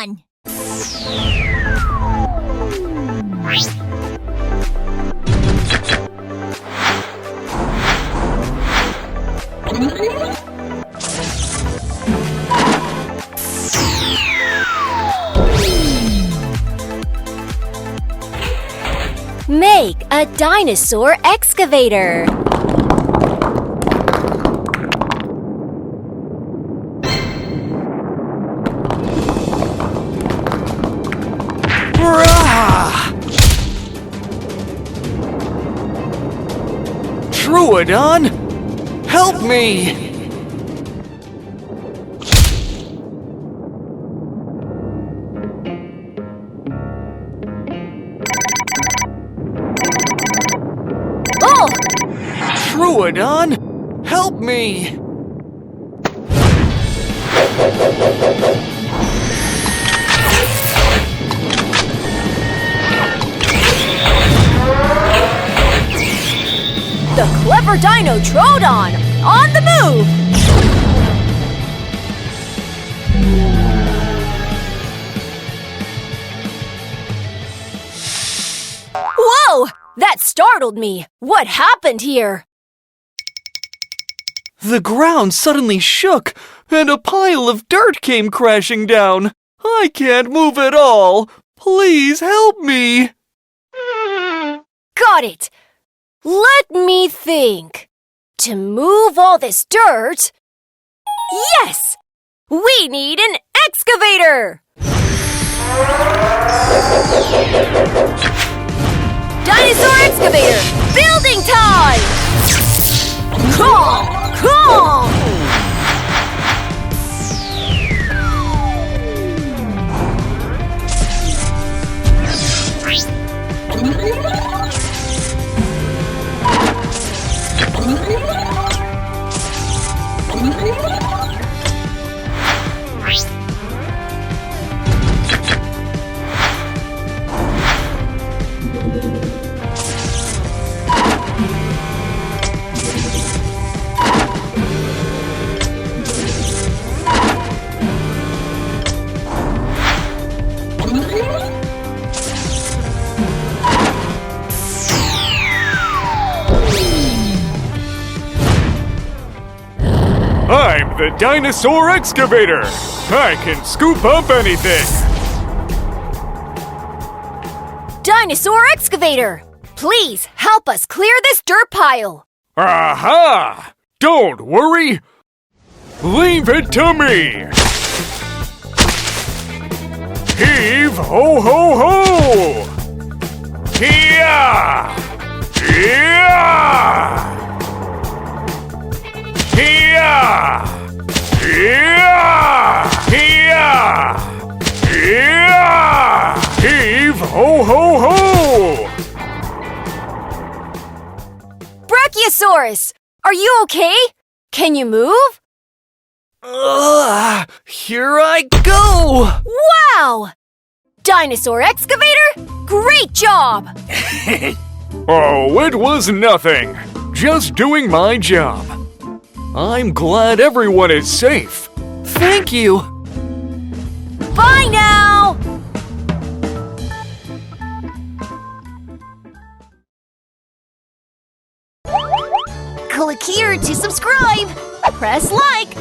on! Make a dinosaur excavator. Troodon, help me! Oh! Troodon, help me! The clever dino Troodon, on the move! Whoa! That startled me! What happened here? The ground suddenly shook, and a pile of dirt came crashing down. I can't move at all. Please help me. Got it! Let me think. To move all this dirt... Yes! We need an excavator! Dinosaur Excavator! Building time! Come! I'm the Dinosaur Excavator! I can scoop up anything! Dinosaur Excavator! Please help us clear this dirt pile! Aha! Don't worry! Leave it to me! Heave ho ho ho! Hee-yah! Hee-yah! Hee-yah! Hee-yah! Hee-yah! Hee-yah! Heave ho ho ho! Brachiosaurus! Are you okay? Can you move? Here I go! Wow! Dinosaur Excavator, great job! Oh, it was nothing. Just doing my job. I'm glad everyone is safe. Thank you! Bye now! Click here to subscribe. Press like.